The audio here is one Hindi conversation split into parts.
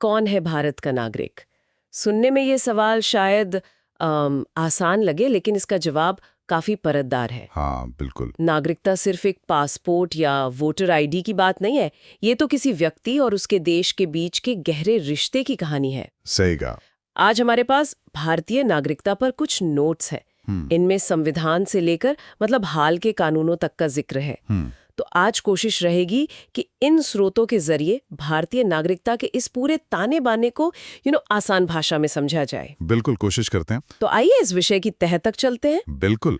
कौन है भारत का नागरिक? सुनने में ये सवाल शायद आसान लगे, लेकिन इसका जवाब काफी परतदार है। हाँ बिल्कुल। नागरिकता सिर्फ एक पासपोर्ट या वोटर आईडी की बात नहीं है। ये तो किसी व्यक्ति और उसके देश के बीच के गहरे रिश्ते की कहानी है। सही कहा। आज हमारे पास भारतीय नागरिकता पर कुछ नोट्स हैं। इनमें संविधान से लेकर मतलब हाल के कानूनों तक का जिक्र है। तो आज कोशिश रहेगी कि इन स्रोतों के जरिए भारतीय नागरिकता के इस पूरे ताने बाने को आसान भाषा में समझा जाए। बिल्कुल कोशिश करते हैं। तो आइए इस विषय की तह तक चलते हैं। बिल्कुल।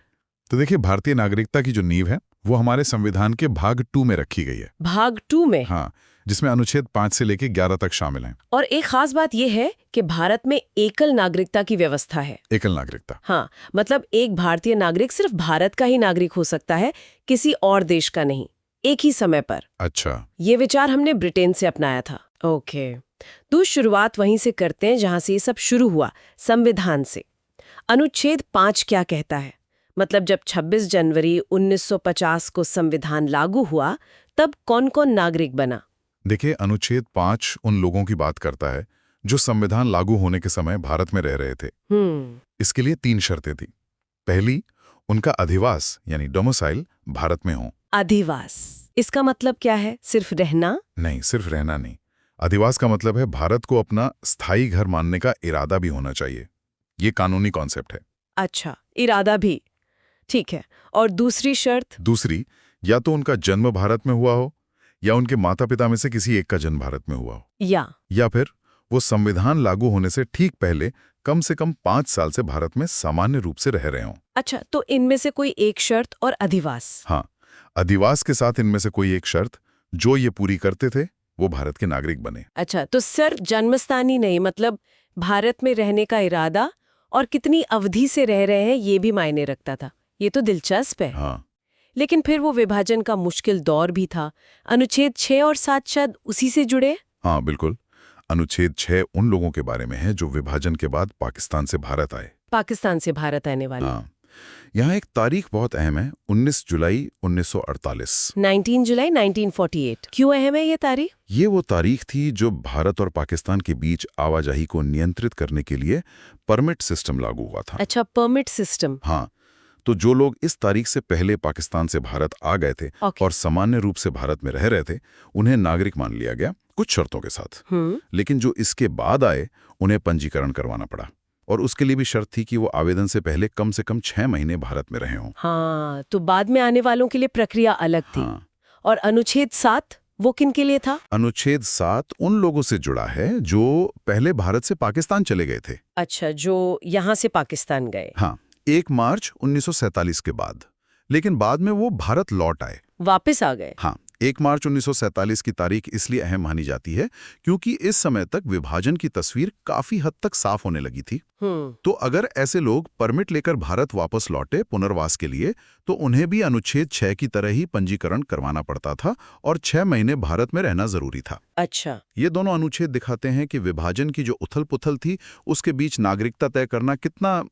तो देखिए, भारतीय नागरिकता की जो नींव है वो हमारे संविधान के भाग 2 में रखी गई है। भाग 2 में? हाँ, जिसमें अनुच्छेद 5 से लेकर 11 तक शामिल हैं। और एक खास बात यह है कि भारत में एकल नागरिकता की व्यवस्था है। एकल नागरिकता? हाँ, मतलब एक भारतीय नागरिक सिर्फ भारत का ही नागरिक हो सकता है, किसी और देश का नहीं, एक ही समय पर। अच्छा। ये विचार हमने ब्रिटेन से अपनाया था। ओके, तो शुरुआत वहीं से करते हैं जहां से ये सब शुरू हुआ, संविधान से। अनुच्छेद 5 क्या कहता है? मतलब जब 26 जनवरी 1950 को संविधान लागू हुआ, तब कौन कौन नागरिक बना? देखिए, अनुच्छेद 5 उन लोगों की बात करता है जो संविधान लागू होने के समय भारत में रह रहे थे। इसके लिए 3 शर्तें थी। पहली, उनका अधिवास यानी डोमिसाइल भारत में हो। अधिवास, इसका मतलब क्या है? सिर्फ रहना? नहीं, सिर्फ रहना नहीं। अधिवास का मतलब है भारत को अपना स्थायी घर मानने का इरादा भी होना चाहिए। ये कानूनी कॉन्सेप्ट है। अच्छा, इरादा भी, ठीक है। और दूसरी शर्त? दूसरी, या तो उनका जन्म भारत में हुआ हो या उनके माता पिता में से किसी एक का जन्म भारत में हुआ हो, या फिर वो संविधान लागू होने से ठीक पहले कम से कम 5 साल से भारत में सामान्य रूप से रह रहे हों। अच्छा, तो इनमें से कोई एक शर्त और अधिवास? हाँ, अधिवास के साथ इनमें से कोई एक शर्त, जो ये पूरी करते थे वो भारत के नागरिक बने। अच्छा, तो सिर्फ जन्मस्थान ही नहीं, मतलब भारत में रहने का इरादा और कितनी अवधि से रह रहे हैं ये भी मायने रखता था। ये तो दिलचस्प है। हाँ। लेकिन फिर वो विभाजन का मुश्किल दौर भी था। अनुच्छेद 6 और 7 शायद उसी से जुड़े? हाँ बिल्कुल। अनुच्छेद 6 उन लोगों के बारे में है जो विभाजन के बाद पाकिस्तान से भारत आए। पाकिस्तान से भारत आने वाले? हाँ। यहाँ एक तारीख बहुत अहम है, 19 जुलाई 1948। 19 जुलाई 1948। क्यों अहम है ये तारीख? ये वो तारीख थी जो भारत और पाकिस्तान के बीच आवाजाही को नियंत्रित करने के लिए परमिट सिस्टम लागू हुआ था। अच्छा, परमिट सिस्टम। हाँ, तो जो लोग इस तारीख से पहले पाकिस्तान से भारत आ गए थे और सामान्य रूप से भारत में रह रहे थे, उन्हें नागरिक मान लिया गया, कुछ शर्तों के साथ। लेकिन जो इसके बाद आए उन्हें पंजीकरण करवाना पड़ा, और उसके लिए भी शर्त थी कि वो आवेदन से पहले कम से कम 6 महीने भारत में रहे हों। हाँ, तो बाद में आने वालों के लिए प्रक्रिया अलग थी। हाँ। और अनुच्छेद 7 वो किन के लिए था? अनुच्छेद 7 उन लोगों से जुड़ा है जो पहले भारत से पाकिस्तान चले गए थे। अच्छा, जो यहाँ से पाकिस्तान गए। हाँ, 1 मार्च 1947 के बाद। लेकिन बाद में वो भारत लौट आए, वापस आ गए। हाँ, 1 मार्च 1947 की तारीख इसलिए अहम मानी जाती है क्योंकि इस समय तक विभाजन की तस्वीर काफी हद तक साफ होने लगी थी। तो अगर ऐसे लोग परमिट लेकर भारत वापस लौटे पुनर्वास के लिए, तो उन्हें भी अनुच्छेद 6 की तरह ही पंजीकरण करवाना पड़ता था और 6 महीने भारत में रहना जरूरी था। अच्छा, ये दोनों अनुच्छेद दिखाते हैं कि विभाजन की जो उथल पुथल थी उसके बीच नागरिकता तय करना कितना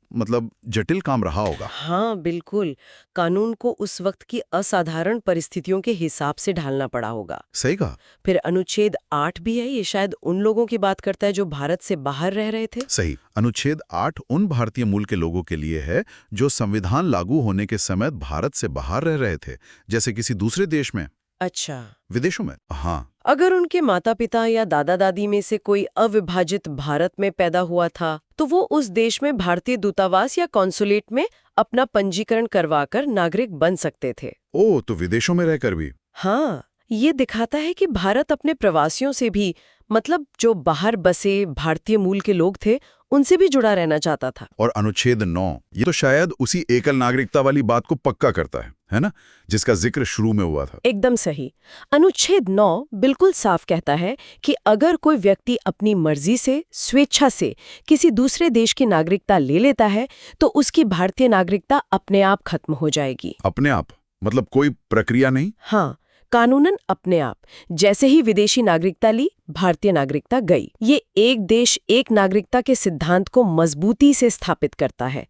जटिल काम रहा होगा। हाँ बिल्कुल, कानून को उस वक्त की असाधारण परिस्थितियों के हिसाब से ढालना पड़ा होगा। सही कहा। फिर अनुच्छेद 8 भी है, ये शायद उन लोगों की बात करता है जो भारत से बाहर रह रहे थे। सही। अनुच्छेद 8 उन भारतीय मूल के लोगों के लिए है जो संविधान लागू होने के समय भारत से बाहर रह रहे थे, जैसे किसी दूसरे देश में। अच्छा, विदेशों में। हाँ, अगर उनके माता पिता या दादा दादी में से कोई अविभाजित भारत में पैदा हुआ था, तो वो उस देश में भारतीय दूतावास या कॉन्सुलेट में अपना पंजीकरण करवाकर नागरिक बन सकते थे। ओ, तो विदेशों में रहकर भी। हाँ, ये दिखाता है कि भारत अपने प्रवासियों से भी, मतलब जो बाहर बसे भारतीय मूल के लोग थे, उनसे भी जुड़ा रहना चाहता था। और अनुच्छेद 9 ये तो शायद उसी एकल नागरिकता वाली बात को पक्का करता है ना, जिसका जिक्र शुरू में हुआ था। एकदम सही। अनुच्छेद 9 बिल्कुल साफ कहता है कि अगर कोई व्यक्ति अपनी मर्जी से, स्वेच्छा से किसी दूसरे देश की नागरिकता ले लेता है, तो उसकी भारतीय नागरिकता अपने आप खत्म हो जाएगी। अपने आप मतलब कोई प्रक्रिया नहीं? हाँ, कानूनन अपने आप। जैसे ही विदेशी नागरिकता ली, भारतीय नागरिकता गई। ये एक देश एक नागरिकता के सिद्धांत को मजबूती से स्थापित करता है।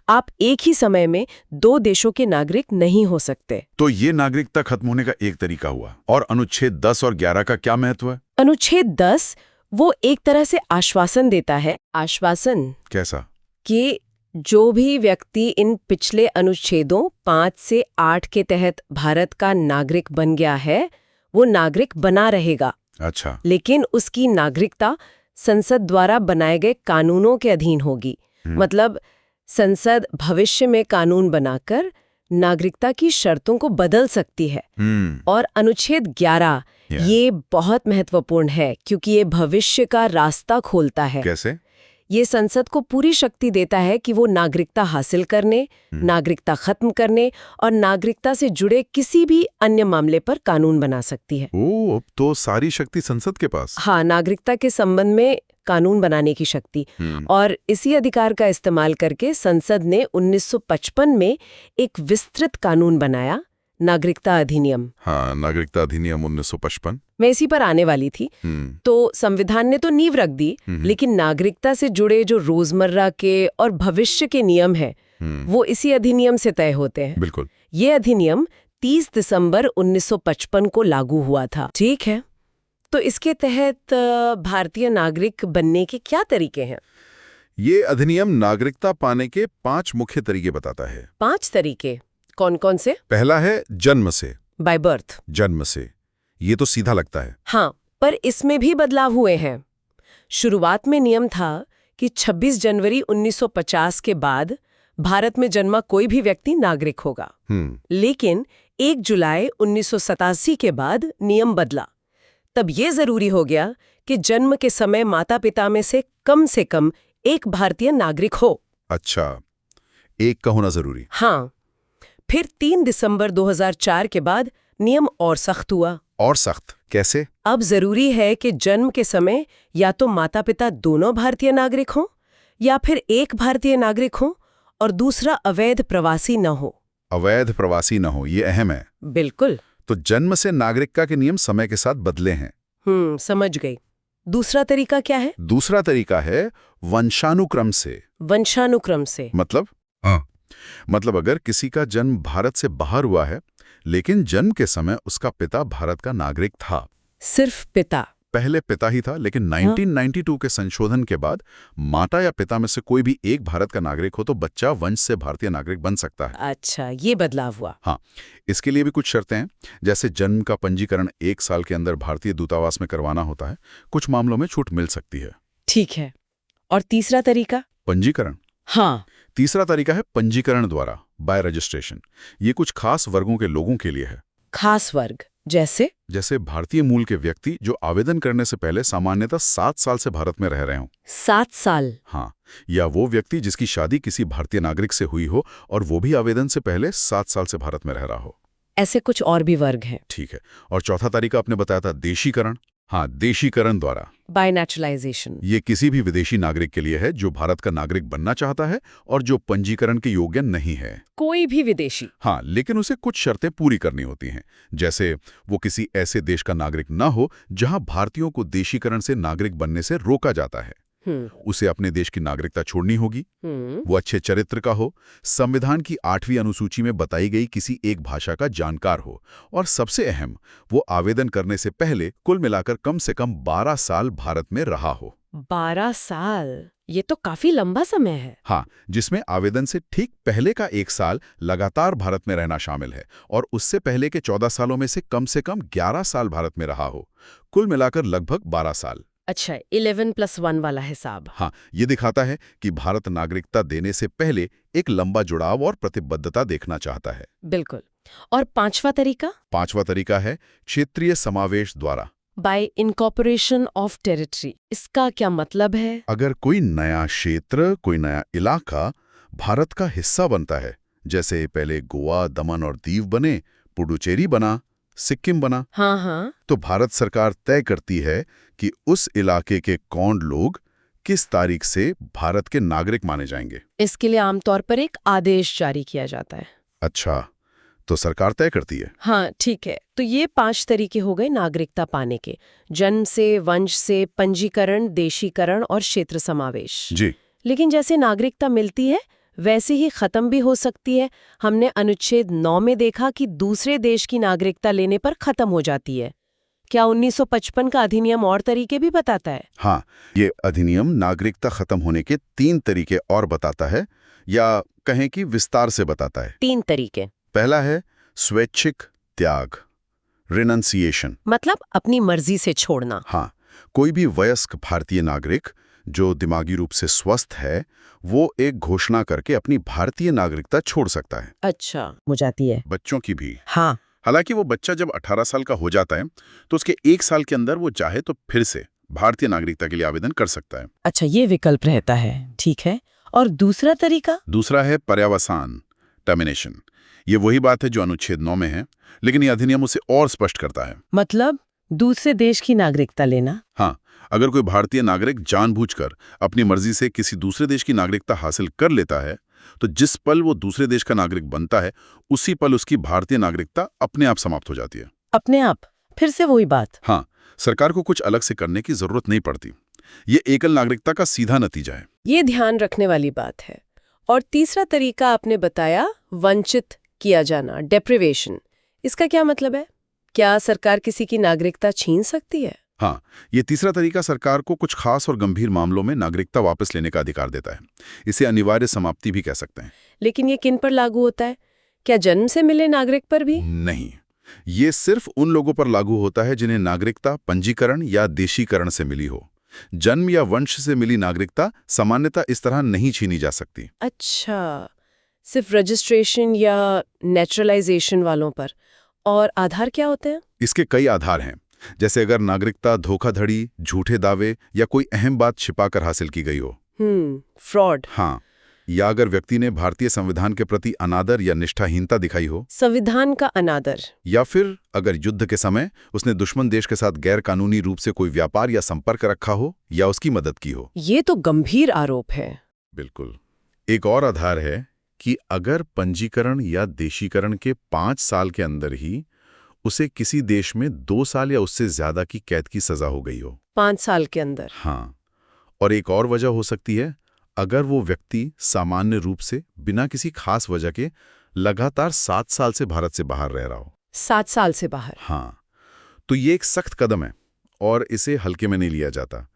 आप एक ही समय में 2 देशों के नागरिक नहीं हो सकते। तो ये नागरिकता खत्म होने का एक तरीका हुआ। और अनुच्छेद 10 और 11 का क्या महत्व है? अनुच्छेद 10 वो एक तरह से आश्वासन देता है, आश्वासन कैसा? कि जो भी व्यक्ति इन पिछले अनुच्छेदों 5 से 8 के तहत भारत का नागरिक बन गया है, वो नागरिक बना रहेगा। अच्छा। लेकिन उसकी नागरिकता संसद द्वारा बनाए गए कानूनों के अधीन होगी। मतलब संसद भविष्य में कानून बनाकर नागरिकता की शर्तों को बदल सकती है। और अनुच्छेद 11 ये बहुत महत्वपूर्ण है क्योंकि ये भविष्य का रास्ता खोलता है। कैसे? ये संसद को पूरी शक्ति देता है कि वो नागरिकता हासिल करने, नागरिकता खत्म करने और नागरिकता से जुड़े किसी भी अन्य मामले पर कानून बना सकती है। ओह, अब तो सारी शक्ति संसद के पास। हाँ, नागरिकता के संबंध में कानून बनाने की शक्ति। और इसी अधिकार का इस्तेमाल करके संसद ने 1955 में एक विस्तृत कानून बनाया, नागरिकता अधिनियम। हाँ, नागरिकता अधिनियम 1955। मैं इसी पर आने वाली थी। तो संविधान ने तो नींव रख दी, लेकिन नागरिकता से जुड़े जो रोजमर्रा के और भविष्य के नियम हैं, वो इसी अधिनियम से तय होते हैं। बिल्कुल। ये अधिनियम 30 दिसंबर 1955 को लागू हुआ था। ठीक है, तो इसके तहत भारतीय नागरिक बनने के क्या तरीके हैं? ये अधिनियम नागरिकता पाने के 5 मुख्य तरीके बताता है। 5 तरीके कौन कौन से? पहला है जन्म से। By birth. जन्म से, ये तो सीधा लगता है। हाँ, पर इसमें भी बदलाव हुए हैं। शुरुआत में नियम था कि 26 जनवरी 1950 के बाद भारत में जन्मा कोई भी व्यक्ति नागरिक होगा। लेकिन 1 जुलाई 1987 के बाद नियम बदला। तब ये जरूरी हो गया कि जन्म के समय माता पिता में से कम एक भारतीय नागरिक हो। अच्छा, एक का होना जरूरी। हाँ। फिर 3 दिसंबर 2004 के बाद नियम और सख्त हुआ। और सख्त कैसे? अब जरूरी है कि जन्म के समय या तो माता पिता दोनों भारतीय नागरिक हों या फिर एक भारतीय नागरिक हो और दूसरा अवैध प्रवासी न हो। अवैध प्रवासी न हो, ये अहम है। बिल्कुल। तो जन्म से नागरिकता के नियम समय के साथ बदले हैं। समझ गई। दूसरा तरीका क्या है? दूसरा तरीका है वंशानुक्रम से। वंशानुक्रम से मतलब? मतलब अगर किसी का जन्म भारत से बाहर हुआ है, लेकिन जन्म के समय उसका पिता भारत का नागरिक था। सिर्फ पिता? पहले पिता ही था, लेकिन 1992 के संशोधन के बाद माता या पिता में से कोई भी एक भारत का नागरिक हो तो बच्चा वंश से भारतीय नागरिक बन सकता है। अच्छा, ये बदलाव हुआ। हाँ, इसके लिए भी कुछ शर्तें हैं, जैसे जन्म का पंजीकरण 1 साल के अंदर भारतीय दूतावास में करवाना होता है। कुछ मामलों में छूट मिल सकती है। ठीक है। और तीसरा तरीका? पंजीकरण। हाँ। तीसरा तरीका है पंजीकरण द्वारा, बाय रजिस्ट्रेशन। ये कुछ खास वर्गों के लोगों के लिए है। खास वर्ग जैसे? जैसे भारतीय मूल के व्यक्ति जो आवेदन करने से पहले सामान्यतः 7 साल से भारत में रह रहे हों। 7 साल? हाँ, या वो व्यक्ति जिसकी शादी किसी भारतीय नागरिक से हुई हो और वो भी आवेदन से पहले 7 साल से भारत में रह रहा हो। ऐसे कुछ और भी वर्ग हैं। ठीक है। और चौथा तरीका आपने बताया था देशीकरण। हाँ, देशीकरण द्वारा, बाय नेचुरलाइजेशन। ये किसी भी विदेशी नागरिक के लिए है जो भारत का नागरिक बनना चाहता है और जो पंजीकरण के योग्य नहीं है। कोई भी विदेशी? हाँ, लेकिन उसे कुछ शर्तें पूरी करनी होती हैं। जैसे वो किसी ऐसे देश का नागरिक न हो जहां भारतीयों को देशीकरण से नागरिक बनने से रोका जाता है। उसे अपने देश की नागरिकता छोड़नी होगी। वो अच्छे चरित्र का हो, संविधान की 8वीं अनुसूची में बताई गई किसी एक भाषा का जानकार हो, और सबसे अहम, वो आवेदन करने से पहले कुल मिलाकर कम से कम 12 साल भारत में रहा हो। 12 साल? ये तो काफी लंबा समय है। हाँ, जिसमें आवेदन से ठीक पहले का 1 साल लगातार भारत में रहना शामिल है और उससे पहले के 14 सालों में से कम 11 साल भारत में रहा हो। कुल मिलाकर लगभग 12 साल। अच्छा, 11+1 वाला हिसाब। हाँ, ये दिखाता है कि भारत नागरिकता देने से पहले एक लंबा जुड़ाव और प्रतिबद्धता देखना चाहता है। बिल्कुल। और पांचवा तरीका? पांचवा तरीका है क्षेत्रीय समावेश द्वारा, बाय इनकॉर्पोरेशन ऑफ टेरिटरी। इसका क्या मतलब है? अगर कोई नया क्षेत्र, कोई नया इलाका भारत का हिस्सा बनता है, जैसे पहले गोवा, दमन और दीव बने, पुडुचेरी बना, सिक्किम बना, हाँ, तो भारत सरकार तय करती है कि उस इलाके के कौन लोग किस तारीख से भारत के नागरिक माने जाएंगे। इसके लिए आमतौर पर एक आदेश जारी किया जाता है। अच्छा, तो सरकार तय करती है। हाँ, ठीक है। तो ये 5 तरीके हो गए नागरिकता पाने के: जन्म से, वंश से, पंजीकरण, देशीकरण और क्षेत्र समावेश। जी। लेकिन जैसे नागरिकता मिलती है वैसे ही खत्म भी हो सकती है। हमने अनुच्छेद 9 में देखा कि दूसरे देश की नागरिकता लेने पर खत्म हो जाती है। क्या 1955 का अधिनियम और तरीके भी बताता है? हाँ, ये अधिनियम नागरिकता खत्म होने के 3 तरीके और बताता है, या कहें कि विस्तार से बताता है। 3 तरीके। पहला है स्वैच्छिक त्याग, रिनंसिएशन। मतलब अपनी मर्जी से छोड़ना। हाँ, कोई भी वयस्क भारतीय नागरिक जो दिमागी रूप से स्वस्थ है, वो एक घोषणा करके अपनी भारतीय नागरिकता छोड़ सकता है। अच्छा, हो जाती है। बच्चों की भी। हाँ। हालांकि वो बच्चा जब 18 साल का हो जाता है तो उसके 1 साल के अंदर वो चाहे तो फिर से भारतीय नागरिकता के लिए आवेदन कर सकता है। अच्छा, ये विकल्प रहता है, ठीक है। और दूसरा तरीका? दूसरा है पर्यावसान, टर्मिनेशन। ये वही बात है जो अनुच्छेद 9 में है, लेकिन ये अधिनियम उसे और स्पष्ट करता है। मतलब दूसरे देश की नागरिकता लेना? हाँ, अगर कोई भारतीय नागरिक जानबूझकर अपनी मर्जी से किसी दूसरे देश की नागरिकता हासिल कर लेता है, तो जिस पल वो दूसरे देश का नागरिक बनता है, उसी पल उसकी भारतीय नागरिकता अपने आप समाप्त हो जाती है। अपने आप? फिर से वही बात? हाँ, सरकार को कुछ अलग से करने की जरूरत नहीं पड़ती। ये एकल नागरिकता का सीधा नतीजा है। ये ध्यान रखने वाली बात है। और तीसरा तरीका आपने बताया, वंचित किया जाना, डेप्रिवेशन। इसका क्या मतलब है? क्या सरकार किसी की नागरिकता छीन सकती है? हाँ, ये तीसरा तरीका सरकार को कुछ खास और गंभीर मामलों में नागरिकता वापस लेने का अधिकार देता है। इसे अनिवार्य समाप्ति भी कह सकते हैं। लेकिन ये किन पर लागू होता है? क्या जन्म से मिले नागरिक पर भी? नहीं, ये सिर्फ उन लोगों पर लागू होता है जिन्हें नागरिकता पंजीकरण या देशीकरण से मिली हो। जन्म या वंश से मिली नागरिकता सामान्यतः इस तरह नहीं छीनी जा सकती। अच्छा, सिर्फ रजिस्ट्रेशन या नेचुरलाइजेशन वालों पर। और आधार क्या होते हैं? इसके कई आधार हैं, जैसे अगर नागरिकता धोखाधड़ी, झूठे दावे या कोई अहम बात छिपाकर हासिल की गई हो। फ्रॉड। हाँ, या अगर व्यक्ति ने भारतीय संविधान के प्रति अनादर या निष्ठाहीनता दिखाई हो। संविधान का अनादर। या फिर अगर युद्ध के समय उसने दुश्मन देश के साथ गैर कानूनी रूप से कोई व्यापार या संपर्क रखा हो या उसकी मदद की हो। ये तो गंभीर आरोप है। बिल्कुल। एक और आधार है कि अगर पंजीकरण या देशीकरण के 5 साल के अंदर ही उसे किसी देश में 2 साल या उससे ज्यादा की कैद की सजा हो गई हो। 5 साल के अंदर? हाँ, और एक और वजह हो सकती है, अगर वो व्यक्ति सामान्य रूप से बिना किसी खास वजह के लगातार 7 साल से भारत से बाहर रह रहा हो। 7 साल से बाहर? हाँ, तो ये एक सख्त कदम है और इसे हल्के में नहीं लिया जाता।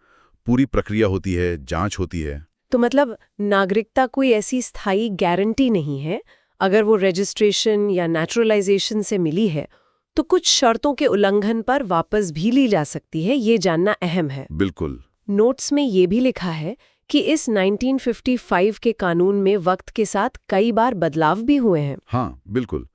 पूरी प्रक्रिया होती है, जांच होती है। तो मतलब नागरिकता कोई ऐसी स्थायी गारंटी नहीं है। अगर वो रजिस्ट्रेशन या नेचुरलाइजेशन से मिली है तो कुछ शर्तों के उल्लंघन पर वापस भी ली जा सकती है, ये जानना अहम है। बिल्कुल। नोट्स में ये भी लिखा है कि इस 1955 के कानून में वक्त के साथ कई बार बदलाव भी हुए हैं। हाँ, बिल्कुल।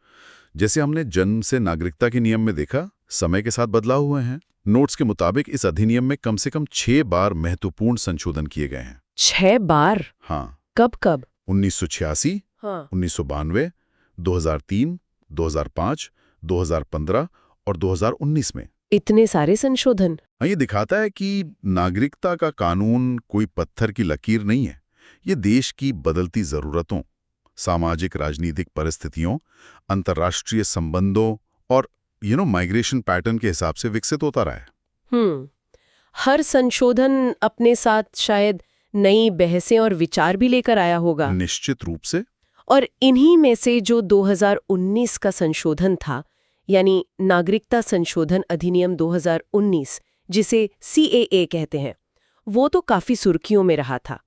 जैसे हमने जन्म से नागरिकता के नियम में देखा, समय के साथ बदलाव हुए हैं। नोट्स के मुताबिक इस अधिनियम में कम से कम 6 बार महत्वपूर्ण संशोधन किए गए हैं। 6 बार? हाँ। कब कब? 1986, हाँ। 1992, 2003, 2005, 2015 और 2019 में। इतने सारे संशोधन? ये दिखाता है कि नागरिकता का कानून कोई पत्थर की लकीर नहीं है। ये देश की बदलती जरूरतों, सामाजिक राजनीतिक परिस्थितियों, अंतर्राष्ट्रीय संबंधों और माइग्रेशन पैटर्न के हिसाब से विकसित होता रहा है। हर संशोधन अपने साथ शायद नई बहसें और विचार भी लेकर आया होगा। निश्चित रूप से। और इन्हीं में से जो 2019 का संशोधन था, यानी नागरिकता संशोधन अधिनियम 2019, जिसे CAA कहते हैं, वो तो काफी सुर्खियों में रहा था।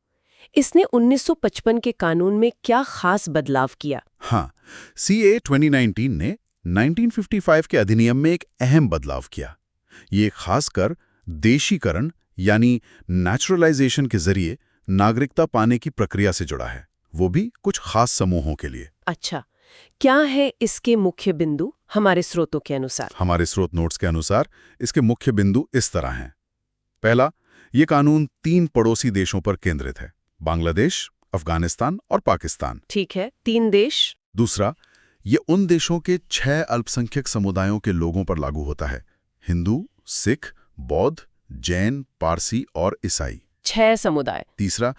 इसने 1955 के कानून में क्या खास बदलाव किया? हाँ, CAA 2019 ने 1955 के अधिनियम में एक अहम बदलाव किया। ये खासकर देशीकरण यानी नेचुरलाइजेशन के जरिए नागरिकता पाने की प्रक्रिया से जुड़ा है, वो भी कुछ खास समूहों के लिए। अच्छा, क्या है इसके मुख्य बिंदु हमारे स्रोतों के अनुसार? हमारे स्रोत नोट्स के अनुसार इसके मुख्य बिंदु इस तरह हैं। पहला, ये कानून 3 पड़ोसी देशों पर केंद्रित है, बांग्लादेश, अफगानिस्तान और पाकिस्तान। ठीक है, 3 देश। दूसरा, ये उन देशों के 6 अल्पसंख्यक समुदायों के लोगों पर लागू होता है, हिंदू, सिख, बौद्ध, जैन, पारसी और ईसाई। 6 समुदाय। तीसरा,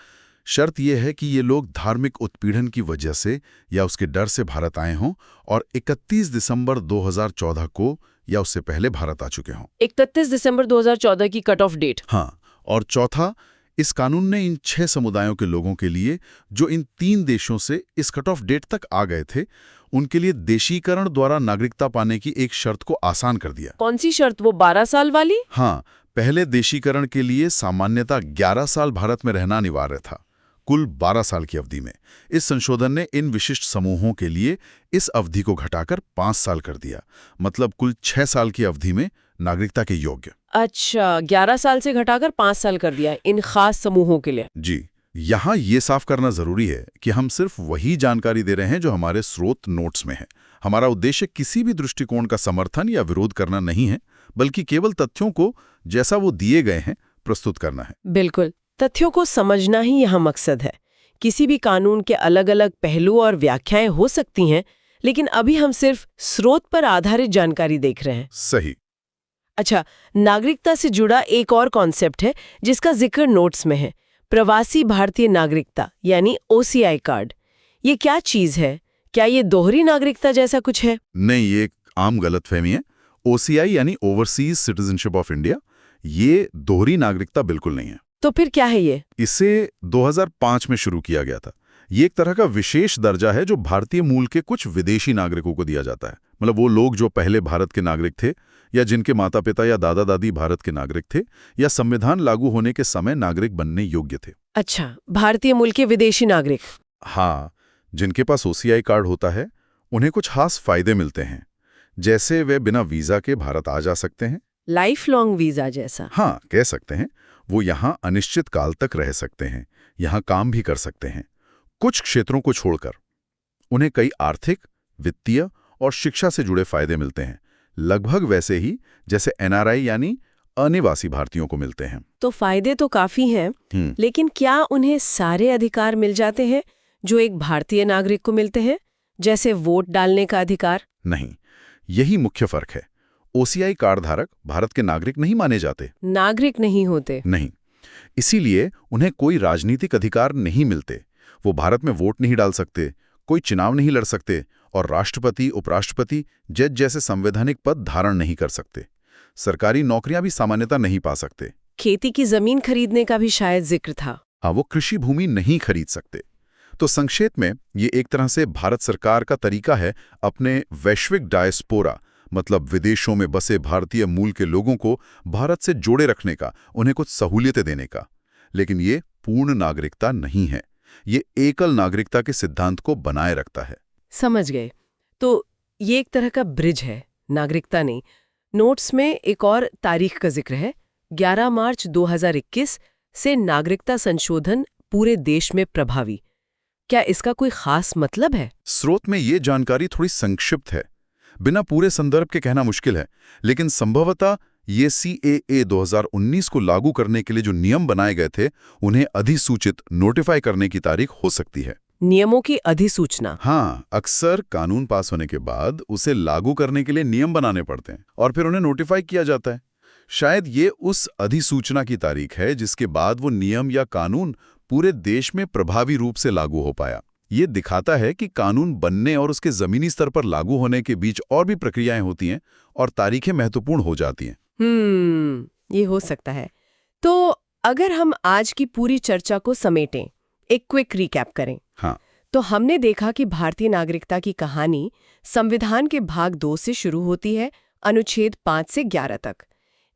शर्त यह है कि ये लोग धार्मिक उत्पीड़न की वजह से या उसके डर से भारत आए हों और 31 दिसंबर 2014 को या उससे पहले भारत आ चुके हों। 31 दिसंबर 2014 की कट ऑफ डेट। हाँ, और चौथा, इस कानून ने इन 6 समुदायों के लोगों के लिए, जो इन 3 देशों से इस कट ऑफ डेट तक आ गए थे, उनके लिए देशीकरण द्वारा नागरिकता पाने की एक शर्त को आसान कर दिया। कौन सी शर्त, वो 12 साल वाली? हाँ, पहले देशीकरण के लिए सामान्यतः 11 साल भारत में रहना अनिवार्य था, कुल 12 साल की अवधि में। इस संशोधन ने इन विशिष्ट समूहों के लिए इस अवधि को घटाकर 5 साल कर दिया, मतलब कुल 6 साल की अवधि में नागरिकता के योग्य। अच्छा, 11 साल से घटाकर 5 साल कर दिया इन खास समूहों के लिए। जी, यहाँ ये साफ करना जरूरी है कि हम सिर्फ वही जानकारी दे रहे हैं जो हमारे स्रोत नोट्स में है। हमारा उद्देश्य किसी भी दृष्टिकोण का समर्थन या विरोध करना नहीं है, बल्कि केवल तथ्यों को जैसा वो दिए गए हैं प्रस्तुत करना है। बिल्कुल, तथ्यों को समझना ही यहाँ मकसद है। किसी भी कानून के अलग अलग पहलू और व्याख्याएं हो सकती हैं, लेकिन अभी हम सिर्फ स्रोत पर आधारित जानकारी देख रहे हैं। सही। अच्छा, नागरिकता से जुड़ा एक और कॉन्सेप्ट है जिसका जिक्र नोट्स में है, प्रवासी भारतीय नागरिकता यानी OCI कार्ड। ये क्या चीज है? क्या ये दोहरी नागरिकता जैसा कुछ है? नहीं, ये एक आम गलतफहमी है। OCI यानी ओवरसीज सिटीजनशिप ऑफ इंडिया, ये दोहरी नागरिकता बिल्कुल नहीं है। तो फिर क्या है ये? इसे 2005 में शुरू किया गया था। ये एक तरह का विशेष दर्जा है जो भारतीय मूल के कुछ विदेशी नागरिकों को दिया जाता है। मतलब वो लोग जो पहले भारत के नागरिक थे, या जिनके माता पिता या दादा दादी भारत के नागरिक थे, या संविधान लागू होने के समय नागरिक बनने योग्य थे। अच्छा, भारतीय मूल के विदेशी नागरिक। हाँ, जिनके पास OCI कार्ड होता है, उन्हें कुछ खास फायदे मिलते हैं, जैसे वे बिना वीजा के भारत आ जा सकते हैं। लाइफ लॉन्ग वीजा जैसा? हाँ, कह सकते हैं। वो यहाँ अनिश्चित काल तक रह सकते हैं, यहाँ काम भी कर सकते हैं। कुछ क्षेत्रों को छोड़कर उन्हें कई आर्थिक, वित्तीय और शिक्षा से जुड़े फायदे मिलते हैं, लगभग वैसे ही जैसे NRI यानी अनिवासी भारतीयों को मिलते हैं। तो फायदे तो काफी हैं, लेकिन क्या उन्हें सारे अधिकार मिल जाते हैं जो एक भारतीय नागरिक को मिलते हैं, जैसे वोट डालने का अधिकार? नहीं, यही मुख्य फर्क है। OCI कार्ड धारक भारत के नागरिक नहीं माने जाते। नागरिक नहीं होते? नहीं, इसीलिए उन्हें कोई राजनीतिक अधिकार नहीं मिलते। वो भारत में वोट नहीं डाल सकते, कोई चुनाव नहीं लड़ सकते, और राष्ट्रपति, उपराष्ट्रपति, जज जैसे संवैधानिक पद धारण नहीं कर सकते। सरकारी नौकरियां भी सामान्यतः नहीं पा सकते। खेती की जमीन खरीदने का भी शायद जिक्र था। हाँ, वो कृषि भूमि नहीं खरीद सकते। तो संक्षेप में ये एक तरह से भारत सरकार का तरीका है अपने वैश्विक डायस्पोरा, मतलब विदेशों में बसे भारतीय मूल के लोगों को भारत से जोड़े रखने का, उन्हें कुछ सहूलियतें देने का। लेकिन ये पूर्ण नागरिकता नहीं है, ये एकल नागरिकता के सिद्धांत को बनाए रखता है। समझ गए। तो ये एक तरह का ब्रिज है, नागरिकता नहीं। नोट्स में एक और तारीख का जिक्र है, 11 मार्च 2021 से नागरिकता संशोधन पूरे देश में प्रभावी। क्या इसका कोई खास मतलब है? स्रोत में ये जानकारी थोड़ी संक्षिप्त है, बिना पूरे संदर्भ के कहना मुश्किल है, लेकिन संभवतः ये CAA 2019 को लागू करने के लिए जो नियम बनाए गए थे, उन्हें अधिसूचित नोटिफाई करने की तारीख हो सकती है। नियमों की अधिसूचना? हाँ, अक्सर कानून पास होने के बाद उसे लागू करने के लिए नियम बनाने पड़ते हैं और फिर उन्हें नोटिफाई किया जाता है। शायद ये उस अधिसूचना की तारीख है जिसके बाद वो नियम या कानून पूरे देश में प्रभावी रूप से लागू हो पाया। ये दिखाता है कि कानून बनने और उसके जमीनी स्तर पर लागू होने के बीच और भी प्रक्रियाएं होती हैं और तारीखें महत्वपूर्ण हो जाती हैं। ये हो सकता है। तो अगर हम आज की पूरी चर्चा को समेटें, एक क्विक रिकैप करें। हाँ, तो हमने देखा कि भारतीय नागरिकता की कहानी संविधान के भाग 2 से शुरू होती है, अनुच्छेद 5 से 11 तक।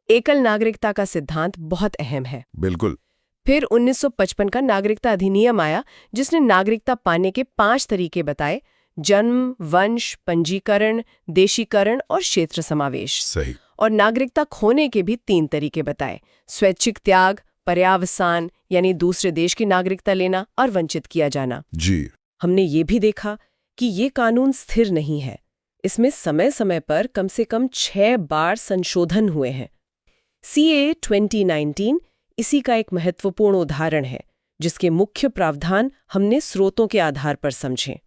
एकल नागरिकता का सिद्धांत बहुत अहम है। बिल्कुल। फिर 1955 का नागरिकता अधिनियम आया, जिसने नागरिकता पाने के 5 तरीके बताए: जन्म, वंश, पंजीकरण, देशीकरण और क्षेत्र समावेश। सही। और नागरिकता खोने के भी 3 तरीके बताए: स्वैच्छिक त्याग, पर्यावसान यानी दूसरे देश की नागरिकता लेना, और वंचित किया जाना। जी। हमने ये भी देखा कि ये कानून स्थिर नहीं है। इसमें समय समय पर कम से कम 6 बार संशोधन हुए हैं। CAA 2019 इसी का एक महत्वपूर्ण उदाहरण है, जिसके मुख्य प्रावधान हमने स्रोतों के आधार पर समझे।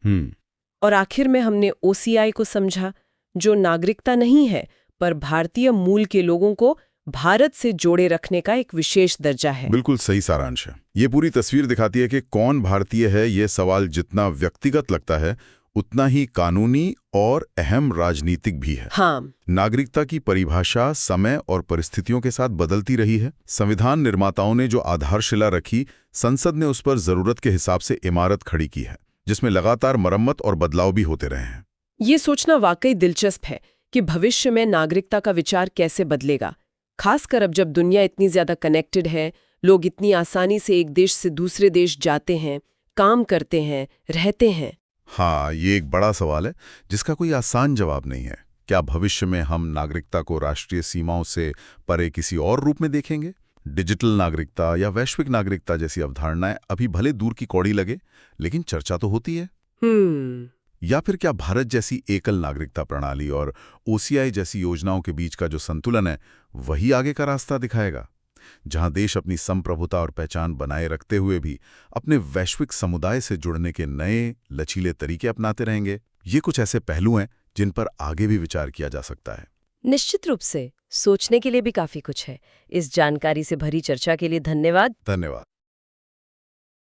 और आखिर में हमने OCI को समझा, जो नागरिकता नहीं है पर भारतीय मूल के लोगों को भारत से जोड़े रखने का एक विशेष दर्जा है। बिल्कुल सही सारांश है। ये पूरी तस्वीर दिखाती है कि कौन भारतीय है। ये सवाल जितना व्यक्तिगत लगता है, उतना ही कानूनी और अहम राजनीतिक भी है। हाँ। नागरिकता की परिभाषा समय और परिस्थितियों के साथ बदलती रही है। संविधान निर्माताओं ने जो आधारशिला रखी, संसद ने उस पर जरूरत के हिसाब से इमारत खड़ी की है, जिसमें लगातार मरम्मत और बदलाव भी होते रहे हैं। ये सोचना वाकई दिलचस्प है कि भविष्य में नागरिकता का विचार कैसे बदलेगा, खासकर अब जब दुनिया इतनी ज्यादा कनेक्टेड है, लोग इतनी आसानी से एक देश से दूसरे देश जाते हैं, काम करते हैं, रहते हैं। हाँ, ये एक बड़ा सवाल है जिसका कोई आसान जवाब नहीं है। क्या भविष्य में हम नागरिकता को राष्ट्रीय सीमाओं से परे किसी और रूप में देखेंगे? डिजिटल नागरिकता या वैश्विक नागरिकता जैसी अवधारणाएं अभी भले दूर की कौड़ी लगे, लेकिन चर्चा तो होती है। या फिर क्या भारत जैसी एकल नागरिकता प्रणाली और OCI जैसी योजनाओं के बीच का जो संतुलन है, वही आगे का रास्ता दिखाएगा, जहां देश अपनी संप्रभुता और पहचान बनाए रखते हुए भी अपने वैश्विक समुदाय से जुड़ने के नए लचीले तरीके अपनाते रहेंगे? ये कुछ ऐसे पहलू हैं जिन पर आगे भी विचार किया जा सकता है। निश्चित रूप से सोचने के लिए भी काफी कुछ है। इस जानकारी से भरी चर्चा के लिए धन्यवाद। धन्यवाद।